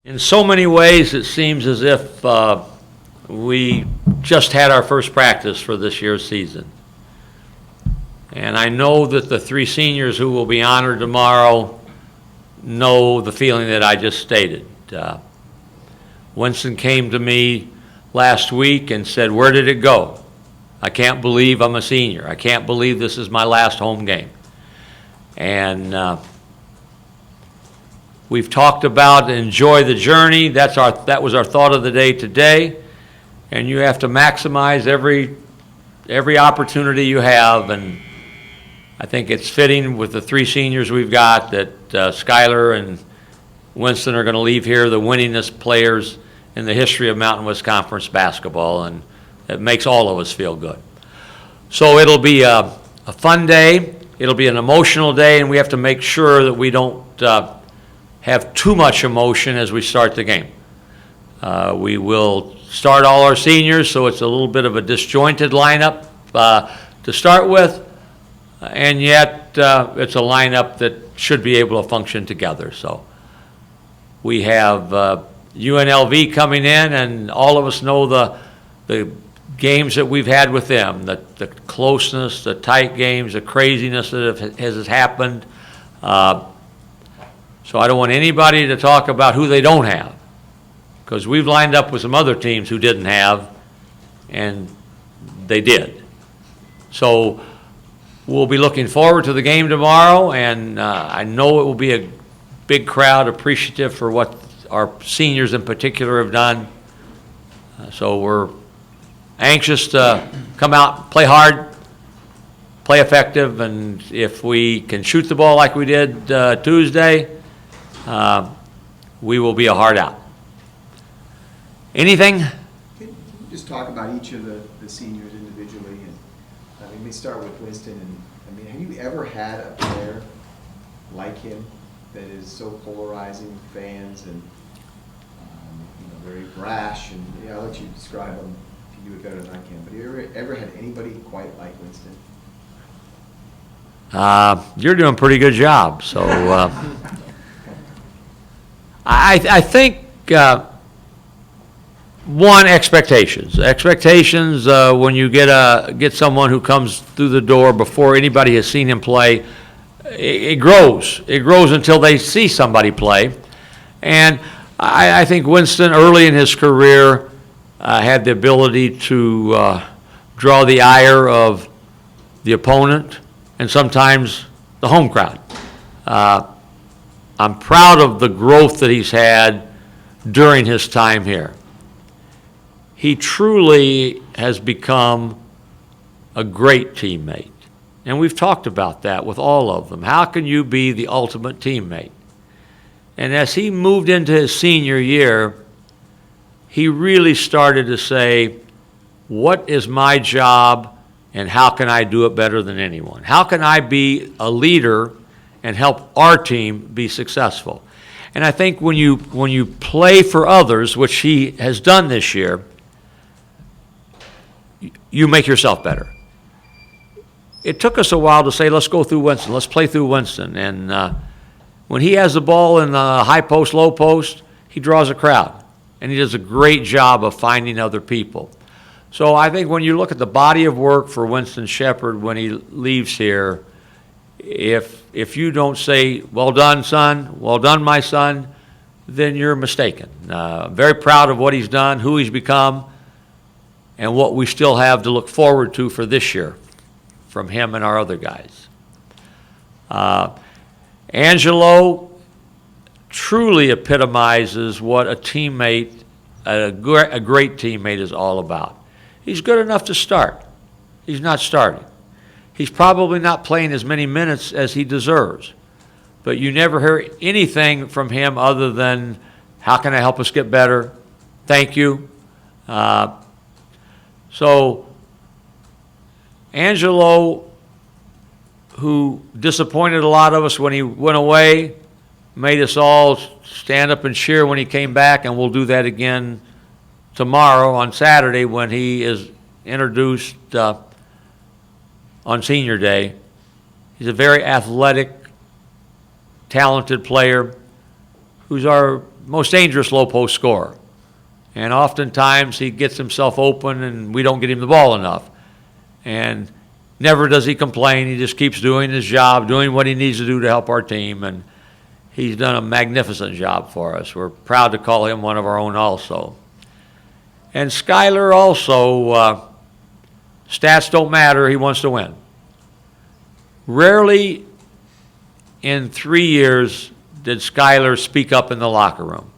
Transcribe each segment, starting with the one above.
In so many ways, it seems as if we just had our first practice for this year's season. And I know that the three seniors who will be honored tomorrow know the feeling that I just stated. Winston came to me last week and said, "Where did it go? I can't believe I'm a senior. I can't believe this is my last home game." And we've talked about enjoy the journey. That was our thought of the day today. And you have to maximize every opportunity you have. And I think it's fitting with the three seniors we've got that Skylar and Winston are going to leave here the winningest players in the history of Mountain West Conference basketball, and it makes all of us feel good. So it'll be a fun day. It'll be an emotional day, and we have to make sure that we don't have too much emotion as we start the game. We will start all our seniors, so it's a little bit of a disjointed lineup to start with, and yet it's a lineup that should be able to function together. So we have UNLV coming in, and all of us know the games that we've had with them, the closeness, the tight games, the craziness that has happened. So I don't want anybody to talk about who they don't have, because we've lined up with some other teams who didn't have, and they did. So we'll be looking forward to the game tomorrow, and I know it will be a big crowd appreciative for what our seniors in particular have done. So we're anxious to come out, play hard, play effective, and if we can shoot the ball like we did Tuesday, we will be a hard out. Anything? Can you just talk about each of the seniors individually? And let me start with Winston. And I mean, have you ever had a player like him that is so polarizing fans and very brash? And I'll let you describe him if you do it better than I can. But have you ever had anybody quite like Winston? You're doing a pretty good job. So I think one, expectations. Expectations when you get someone who comes through the door before anybody has seen him play, it grows. It grows until they see somebody play. And I think Winston, early in his career, had the ability to draw the ire of the opponent and sometimes the home crowd. I'm proud of the growth that he's had during his time here. He truly has become a great teammate. And we've talked about that with all of them. How can you be the ultimate teammate? And as he moved into his senior year, he really started to say, what is my job and how can I do it better than anyone? How can I be a leader and help our team be successful? And I think when you play for others, which he has done this year, you make yourself better. It took us a while to say, let's go through Winston, let's play through Winston. And when he has the ball in the high post, low post, he draws a crowd. And he does a great job of finding other people. So I think when you look at the body of work for Winston Shepard when he leaves here, if you don't say, well done, son, well done, my son, then you're mistaken. I'm very proud of what he's done, who he's become, and what we still have to look forward to for this year from him and our other guys. Angelo truly epitomizes what a teammate, a great teammate is all about. He's good enough to start. He's not starting. He's probably not playing as many minutes as he deserves. But you never hear anything from him other than, how can I help us get better? Thank you. So Angelo, who disappointed a lot of us when he went away, made us all stand up and cheer when he came back, and we'll do that again tomorrow on Saturday when he is introduced on Senior Day. He's a very athletic, talented player who's our most dangerous low post scorer. And oftentimes he gets himself open and we don't get him the ball enough. And never does he complain. He just keeps doing his job, doing what he needs to do to help our team. And he's done a magnificent job for us. We're proud to call him one of our own also. And Skyler also, stats don't matter. He wants to win. Rarely in 3 years did Skyler speak up in the locker room.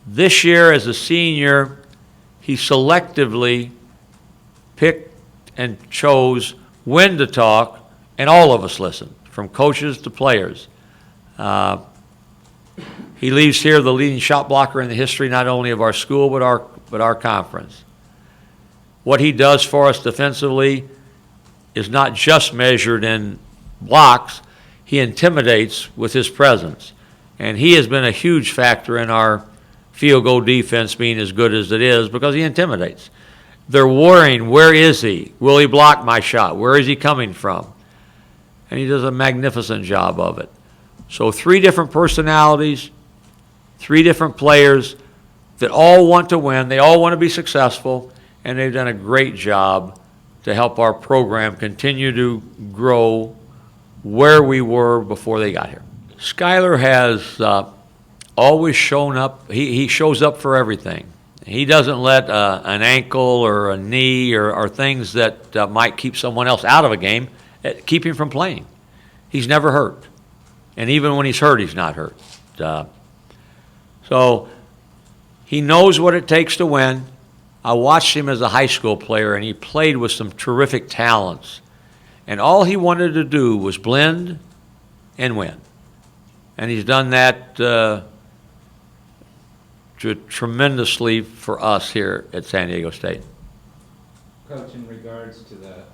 This year, as a senior, he selectively picked and chose when to talk, and all of us listened, from coaches to players. He leaves here the leading shot blocker in the history not only of our school but our conference. What he does for us defensively is not just measured in blocks. He intimidates with his presence, and he has been a huge factor in our field goal defense being as good as it is because he intimidates. They're worrying, where is he? Will he block my shot? Where is he coming from? And he does a magnificent job of it. So 3 different personalities, 3 different players that all want to win. They all want to be successful, and they've done a great job to help our program continue to grow where we were before they got here. Skyler has always shown up. He shows up for everything. He doesn't let an ankle or a knee or things that might keep someone else out of a game keep him from playing. He's never hurt. And even when he's hurt, he's not hurt. So he knows what it takes to win. I watched him as a high school player, and he played with some terrific talents. And all he wanted to do was blend and win. And he's done that tremendously for us here at San Diego State. Coach, in regards to that,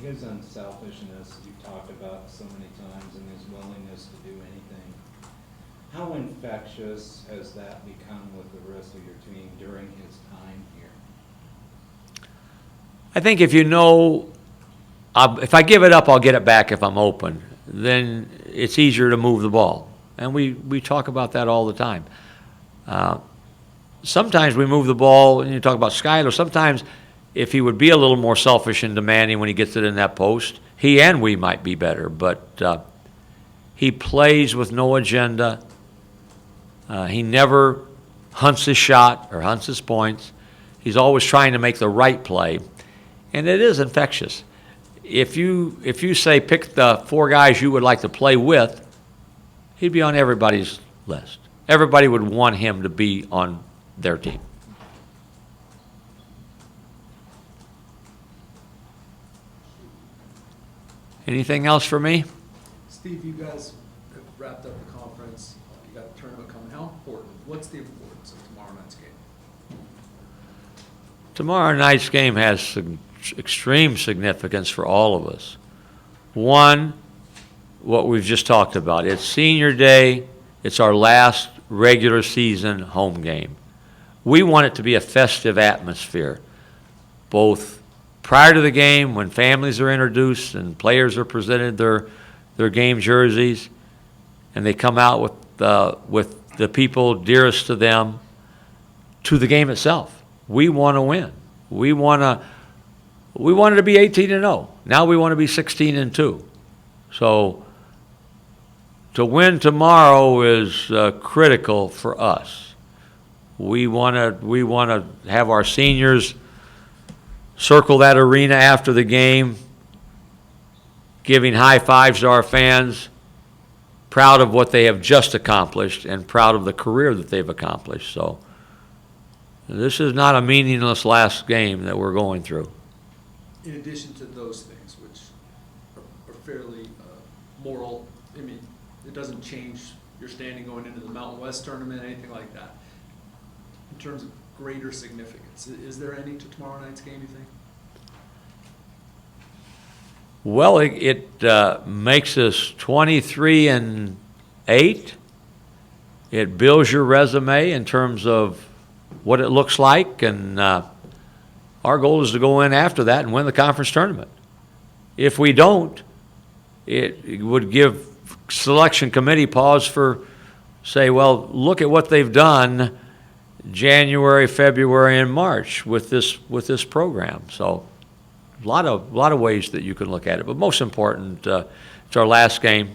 his unselfishness you've talked about so many times and his willingness to do anything, how infectious has that become with the rest of your team during his time here? I think if you know, if I give it up, I'll get it back if I'm open, then it's easier to move the ball. And we talk about that all the time. Sometimes we move the ball, and you talk about Skyler, sometimes if he would be a little more selfish and demanding when he gets it in that post, he and we might be better. But he plays with no agenda. He never hunts his shot or hunts his points. He's always trying to make the right play. And it is infectious. If you say pick the 4 guys you would like to play with, he'd be on everybody's list. Everybody would want him to be on their team. Anything else for me? Steve, you guys have wrapped up the conference. You got the tournament coming. How important? What's the importance of tomorrow night's game? Tomorrow night's game has extreme significance for all of us. One, what we've just talked about. It's senior day. It's our last regular season home game. We want it to be a festive atmosphere, both prior to the game when families are introduced and players are presented their game jerseys, and they come out with the people dearest to them, to the game itself. We want to win. We wanted to be 18-0. Now we want to be 16-2. So to win tomorrow is critical for us. We want to have our seniors circle that arena after the game, giving high fives to our fans, proud of what they have just accomplished and proud of the career that they've accomplished. So this is not a meaningless last game that we're going through. In addition to those things, which are fairly moral, I mean, it doesn't change your standing going into the Mountain West tournament, anything like that. In terms of greater significance, is there any to tomorrow night's game, you think? Well, it makes us 23-8. It builds your resume in terms of what it looks like, and our goal is to go in after that and win the conference tournament. If we don't, it would give selection committee pause for say, well, look at what they've done January, February, and March with this program. So a lot of ways that you can look at it. But most important, it's our last game.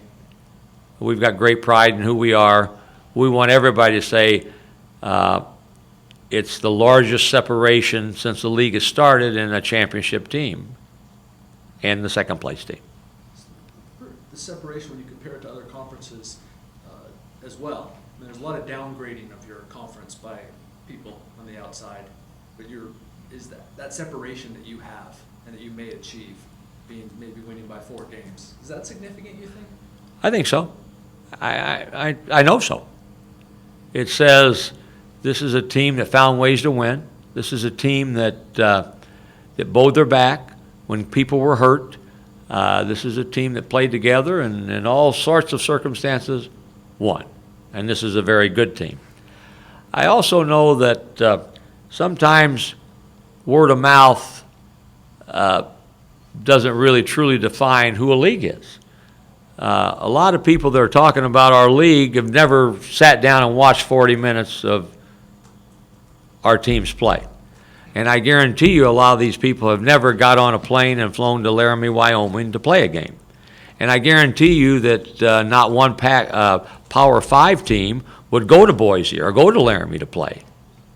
We've got great pride in who we are. We want everybody to say it's the largest separation since the league has started in a championship team and the second place team. The separation, when you compare it to other conferences as well, I mean, there's a lot of downgrading of your conference by people on the outside, but is that separation that you have and that you may achieve, being maybe winning by 4 games, is that significant, you think? I think so. I know so. It says this is a team that found ways to win. This is a team that bowed their back when people were hurt. This is a team that played together and in all sorts of circumstances won. And this is a very good team. I also know that sometimes word of mouth doesn't really truly define who a league is. A lot of people that are talking about our league have never sat down and watched 40 minutes of our teams play. And I guarantee you a lot of these people have never got on a plane and flown to Laramie, Wyoming to play a game. And I guarantee you that not one Power 5 team would go to Boise or go to Laramie to play.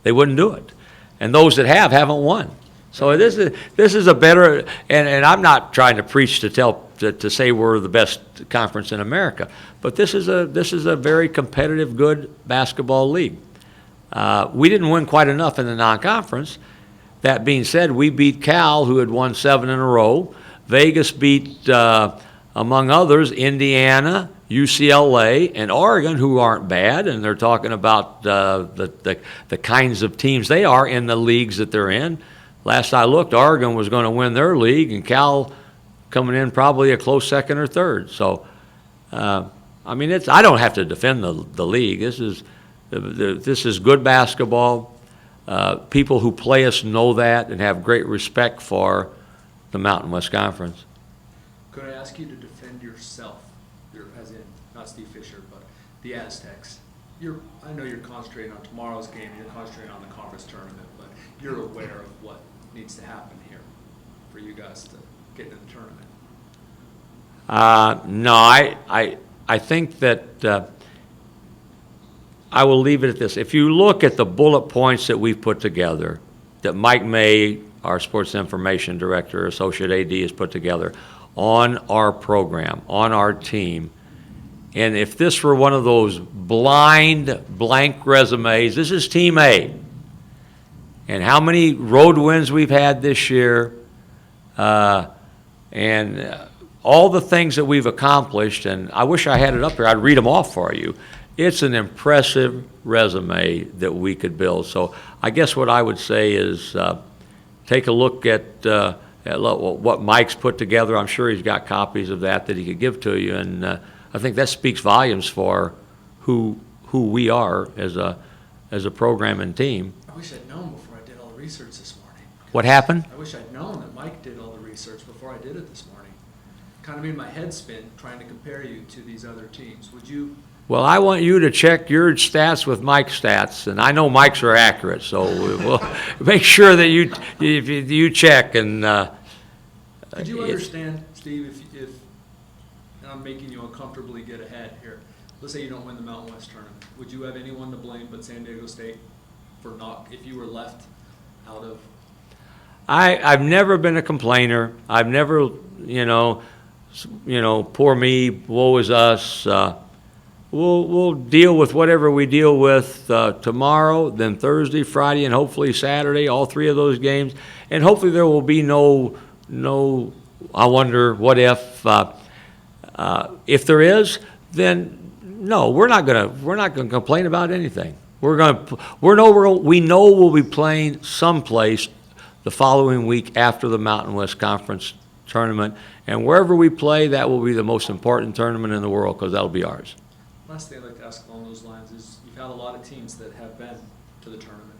They wouldn't do it. And those that haven't won. So this is a better, and I'm not trying to preach to say we're the best conference in America, but this is a very competitive, good basketball league. We didn't win quite enough in the non-conference. That being said, we beat Cal, who had won 7 in a row. Vegas beat, among others, Indiana, UCLA, and Oregon, who aren't bad, and they're talking about the kinds of teams they are in the leagues that they're in. Last I looked, Oregon was going to win their league, and Cal coming in probably a close second or third. So, I mean, I don't have to defend the league. This is good basketball. People who play us know that and have great respect for the Mountain West Conference. Could I ask you to defend yourself, as in, not Steve Fisher, but the Aztecs? I know you're concentrating on tomorrow's game, you're concentrating on the conference tournament, but you're aware of what needs to happen here for you guys to get into the tournament. No, I think that I will leave it at this. If you look at the bullet points that we've put together, that Mike May, our sports information director, associate AD, has put together on our program, on our team, and if this were one of those blind, blank resumes, this is Team A. And how many road wins we've had this year, and all the things that we've accomplished, and I wish I had it up here. I'd read them off for you. It's an impressive resume that we could build. So I guess what I would say is take a look at what Mike's put together. I'm sure he's got copies of that he could give to you, and I think that speaks volumes for who we are as a program and team. I wish I'd known before I did all the research this morning. What happened? I wish I'd known that Mike did all the research before I did it this morning. Kind of made my head spin trying to compare you to these other teams. Would you? Well, I want you to check your stats with Mike's stats, and I know Mike's are accurate, so we'll make sure that you check. And could you understand, Steve, if and I'm making you uncomfortably get ahead here. Let's say you don't win the Mountain West tournament. Would you have anyone to blame but San Diego State for not, if you were left out of? I've never been a complainer. I've never, poor me, woe is us. We'll deal with whatever we deal with tomorrow, then Thursday, Friday, and hopefully Saturday, all 3 of those games. And hopefully there will be no I wonder, what if? If there is, then no, we're not gonna complain about anything. We know we'll be playing someplace the following week after the Mountain West Conference tournament, and wherever we play, that will be the most important tournament in the world because that'll be ours. Last thing I'd like to ask along those lines is you've had a lot of teams that have been to the tournament.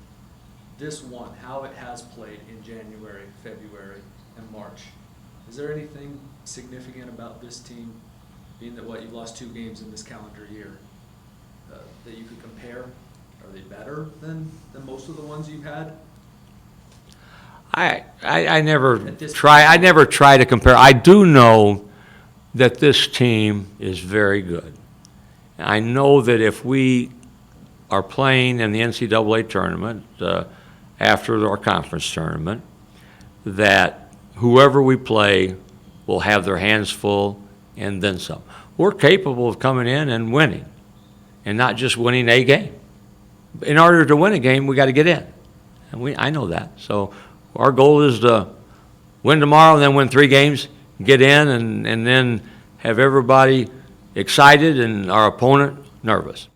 This one, how it has played in January, February, and March. Is there anything significant about this team, being that you've lost 2 games in this calendar year, that you could compare? Are they better than most of the ones you've had? I never At this try to compare. I do know that this team is very good. I know that if we are playing in the NCAA tournament after our conference tournament, that whoever we play will have their hands full and then some. We're capable of coming in and winning, and not just winning a game. In order to win a game, we got to get in, and I know that. So our goal is to win tomorrow and then win 3 games, get in, and then have everybody excited and our opponent nervous.